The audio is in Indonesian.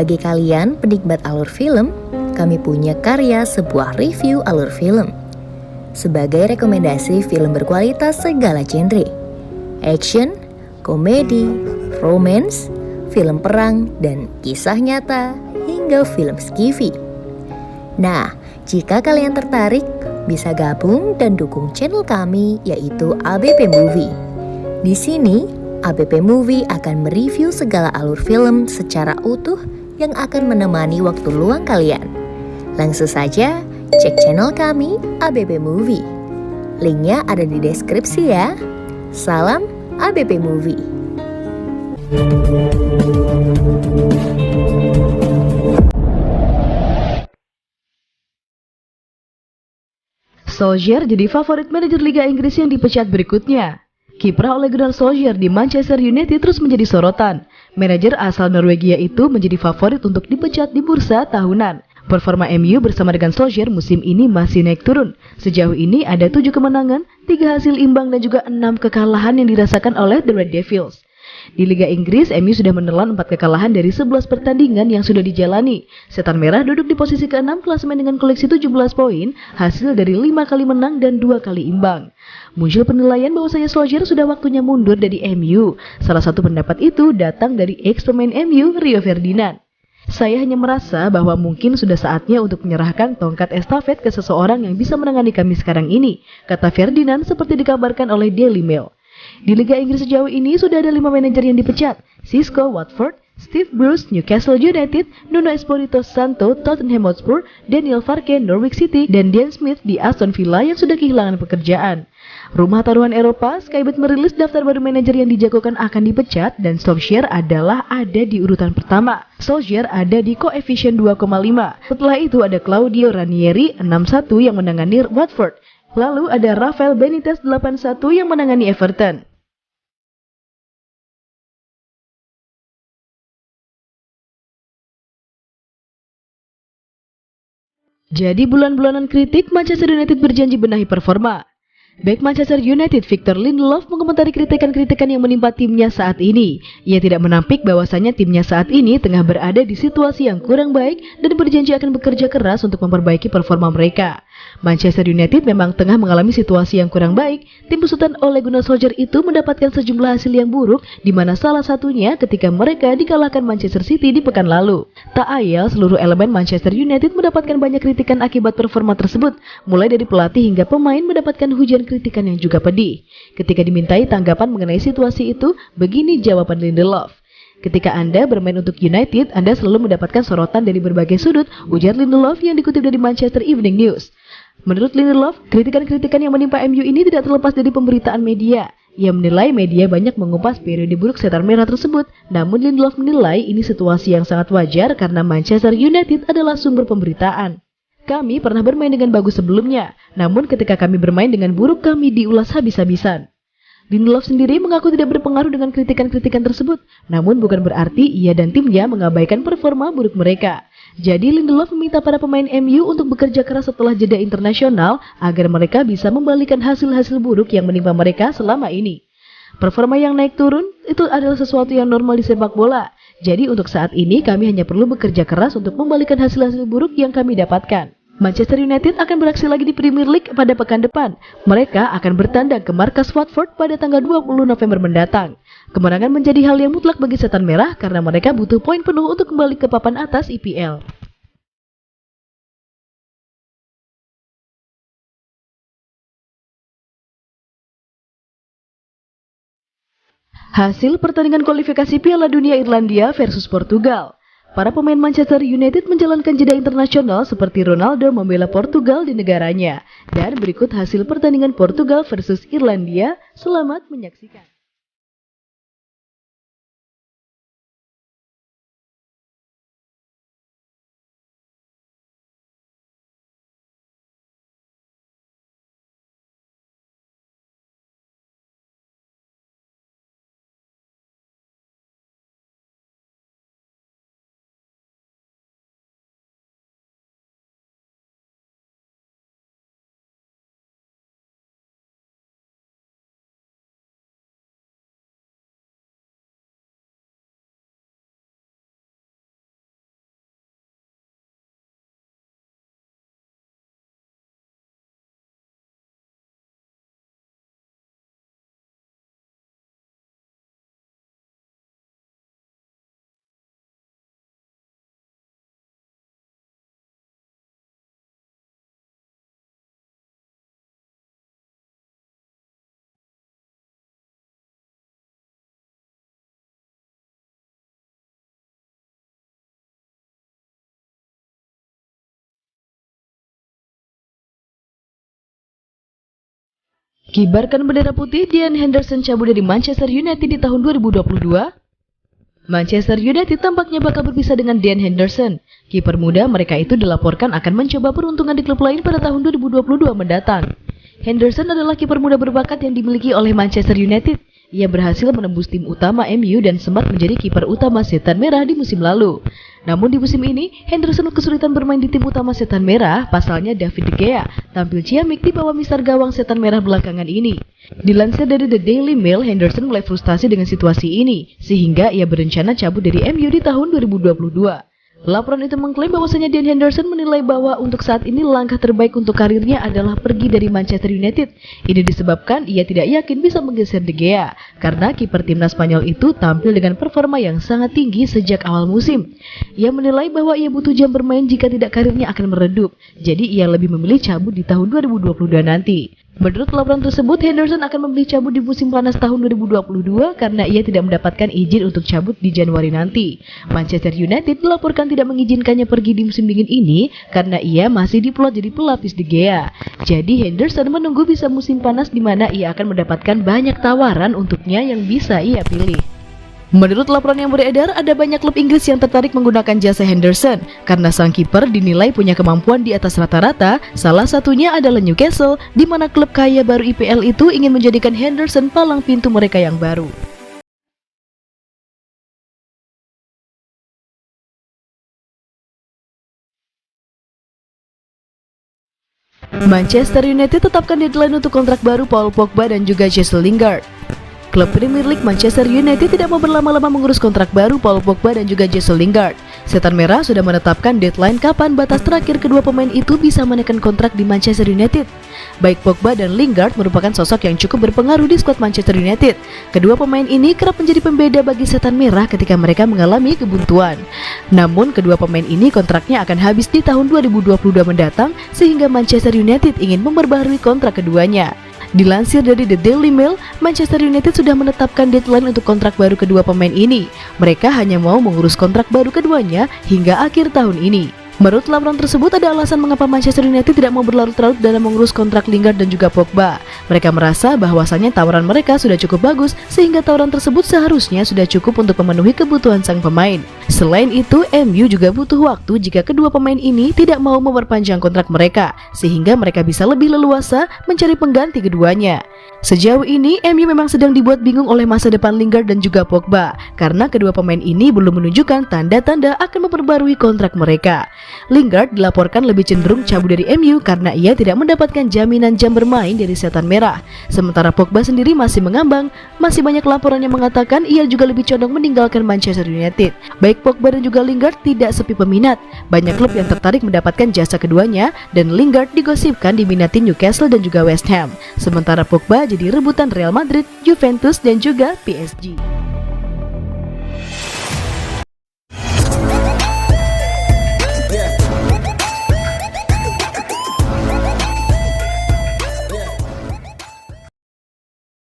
Bagi kalian penikmat alur film, kami punya karya sebuah review alur film. Sebagai rekomendasi film berkualitas segala genre. Action, komedi, romance, film perang, dan kisah nyata, hingga film skifi. Nah, jika kalian tertarik, bisa gabung dan dukung channel kami yaitu ABP Movie. Di sini, ABP Movie akan mereview segala alur film secara utuh yang akan menemani waktu luang kalian. Langsung saja cek channel kami ABP Movie. Linknya ada di deskripsi ya. Salam ABP Movie. Solskjaer jadi favorit manajer Liga Inggris yang dipecat berikutnya. Kiprah Ole Gunnar Solskjaer di Manchester United terus menjadi sorotan. Manajer asal Norwegia itu menjadi favorit untuk dipecat di bursa tahunan. Performa MU bersama dengan Solskjaer musim ini masih naik turun. Sejauh ini ada 7 kemenangan, 3 hasil imbang dan juga 6 kekalahan yang dirasakan oleh The Red Devils. Di Liga Inggris, MU sudah menelan 4 kekalahan dari 11 pertandingan yang sudah dijalani. Setan Merah duduk di posisi ke-6 klasemen dengan koleksi 17 poin, hasil dari 5 kali menang dan 2 kali imbang. Muncul penilaian bahwasanya Solskjaer sudah waktunya mundur dari MU. Salah satu pendapat itu datang dari ex-pemain MU, Rio Ferdinand. Saya hanya merasa bahwa mungkin sudah saatnya untuk menyerahkan tongkat estafet ke seseorang yang bisa menangani kami sekarang ini, kata Ferdinand seperti dikabarkan oleh Daily Mail. Di Liga Inggris sejauh ini sudah ada 5 manajer yang dipecat. Xisco Watford, Steve Bruce Newcastle United, Nuno Espirito Santo Tottenham Hotspur, Daniel Farke Norwich City, dan Dan Smith di Aston Villa yang sudah kehilangan pekerjaan. Rumah taruhan Eropa, Skybet merilis daftar baru manajer yang dijagokan akan dipecat dan Solskjaer adalah ada di urutan pertama. Solskjaer ada di koefisien 2,5. Setelah itu ada Claudio Ranieri 61 yang menangani Watford. Lalu ada Rafael Benitez 81 yang menangani Everton. Jadi bulan-bulanan kritik, Manchester United berjanji benahi performa. Back Manchester United Victor Lindelof mengomentari kritikan-kritikan yang menimpa timnya saat ini. Ia tidak menampik bahwasannya timnya saat ini tengah berada di situasi yang kurang baik dan berjanji akan bekerja keras untuk memperbaiki performa mereka. Manchester United memang tengah mengalami situasi yang kurang baik. Tim besutan Ole Gunnar Solskjaer itu mendapatkan sejumlah hasil yang buruk, di mana salah satunya ketika mereka dikalahkan Manchester City di pekan lalu. Tak ayal, seluruh elemen Manchester United mendapatkan banyak kritikan akibat performa tersebut, mulai dari pelatih hingga pemain mendapatkan hujan kritikan yang juga pedih. Ketika dimintai tanggapan mengenai situasi itu, begini jawaban Lindelof. Ketika Anda bermain untuk United, Anda selalu mendapatkan sorotan dari berbagai sudut, ujar Lindelof yang dikutip dari Manchester Evening News. Menurut Lindelof, kritikan-kritikan yang menimpa MU ini tidak terlepas dari pemberitaan media. Ia menilai media banyak mengupas periode buruk Setan Merah tersebut, namun Lindelof menilai ini situasi yang sangat wajar karena Manchester United adalah sumber pemberitaan. Kami pernah bermain dengan bagus sebelumnya, namun ketika kami bermain dengan buruk kami diulas habis-habisan. Lindelof sendiri mengaku tidak berpengaruh dengan kritikan-kritikan tersebut, namun bukan berarti ia dan timnya mengabaikan performa buruk mereka. Jadi Lindelof meminta para pemain MU untuk bekerja keras setelah jeda internasional agar mereka bisa membalikan hasil-hasil buruk yang menimpa mereka selama ini. Performa yang naik turun itu adalah sesuatu yang normal di sepak bola. Jadi untuk saat ini kami hanya perlu bekerja keras untuk membalikan hasil-hasil buruk yang kami dapatkan. Manchester United akan beraksi lagi di Premier League pada pekan depan. Mereka akan bertandang ke markas Watford pada tanggal 20 November mendatang. Kemenangan menjadi hal yang mutlak bagi Setan Merah karena mereka butuh poin penuh untuk kembali ke papan atas IPL. Hasil pertandingan kualifikasi Piala Dunia Irlandia versus Portugal. Para pemain Manchester United menjalankan jeda internasional seperti Ronaldo membela Portugal di negaranya. Dan berikut hasil pertandingan Portugal versus Irlandia. Selamat menyaksikan. Kibarkan bendera putih, Dean Henderson cabut dari Manchester United di tahun 2022. Manchester United tampaknya bakal berpisah dengan Dean Henderson. Kiper muda mereka itu dilaporkan akan mencoba peruntungan di klub lain pada tahun 2022 mendatang. Henderson adalah kiper muda berbakat yang dimiliki oleh Manchester United. Ia berhasil menembus tim utama MU dan sempat menjadi kiper utama Setan Merah di musim lalu. Namun di musim ini, Henderson kesulitan bermain di tim utama Setan Merah, pasalnya David De Gea tampil ciamik di bawah mister gawang Setan Merah belakangan ini. Dilansir dari The Daily Mail, Henderson mulai frustasi dengan situasi ini, sehingga ia berencana cabut dari MU di tahun 2022. Laporan itu mengklaim bahwasanya Dean Henderson menilai bahwa untuk saat ini langkah terbaik untuk karirnya adalah pergi dari Manchester United. Ini disebabkan ia tidak yakin bisa menggeser De Gea, karena kiper timnas Spanyol itu tampil dengan performa yang sangat tinggi sejak awal musim. Ia menilai bahwa ia butuh jam bermain jika tidak karirnya akan meredup, jadi ia lebih memilih cabut di tahun 2022 nanti. Menurut laporan tersebut, Henderson akan memilih cabut di musim panas tahun 2022 karena ia tidak mendapatkan izin untuk cabut di Januari nanti. Manchester United dilaporkan tidak mengizinkannya pergi di musim dingin ini karena ia masih diplot jadi pelapis De Gea. Jadi Henderson menunggu bisa musim panas di mana ia akan mendapatkan banyak tawaran untuknya yang bisa ia pilih. Menurut laporan yang beredar, ada banyak klub Inggris yang tertarik menggunakan jasa Henderson karena sang kiper dinilai punya kemampuan di atas rata-rata. Salah satunya adalah Newcastle, di mana klub kaya baru IPL itu ingin menjadikan Henderson palang pintu mereka yang baru. Manchester United tetapkan deadline untuk kontrak baru Paul Pogba dan juga Jesse Lingard. Klub Premier League Manchester United tidak mau berlama-lama mengurus kontrak baru Paul Pogba dan juga Jesse Lingard. Setan Merah sudah menetapkan deadline kapan batas terakhir kedua pemain itu bisa menekan kontrak di Manchester United. Baik Pogba dan Lingard merupakan sosok yang cukup berpengaruh di skuad Manchester United. Kedua pemain ini kerap menjadi pembeda bagi Setan Merah ketika mereka mengalami kebuntuan. Namun kedua pemain ini kontraknya akan habis di tahun 2022 mendatang, sehingga Manchester United ingin memperbaharui kontrak keduanya. Dilansir dari The Daily Mail, Manchester United sudah menetapkan deadline untuk kontrak baru kedua pemain ini. Mereka hanya mau mengurus kontrak baru keduanya hingga akhir tahun ini. Menurut laporan tersebut, ada alasan mengapa Manchester United tidak mau berlarut-larut dalam mengurus kontrak Lingard dan juga Pogba. Mereka merasa bahwasannya tawaran mereka sudah cukup bagus, sehingga tawaran tersebut seharusnya sudah cukup untuk memenuhi kebutuhan sang pemain. Selain itu, MU juga butuh waktu jika kedua pemain ini tidak mau memperpanjang kontrak mereka, sehingga mereka bisa lebih leluasa mencari pengganti keduanya. Sejauh ini, MU memang sedang dibuat bingung oleh masa depan Lingard dan juga Pogba, karena kedua pemain ini belum menunjukkan tanda-tanda akan memperbarui kontrak mereka. Lingard dilaporkan lebih cenderung cabut dari MU karena ia tidak mendapatkan jaminan jam bermain dari Setan Merah. Sementara Pogba sendiri masih mengambang, masih banyak laporan yang mengatakan ia juga lebih condong meninggalkan Manchester United. Baik Pogba dan juga Lingard tidak sepi peminat. Banyak klub yang tertarik mendapatkan jasa keduanya, dan Lingard digosipkan diminati Newcastle dan juga West Ham. Sementara Pogba jadi rebutan Real Madrid, Juventus dan juga PSG.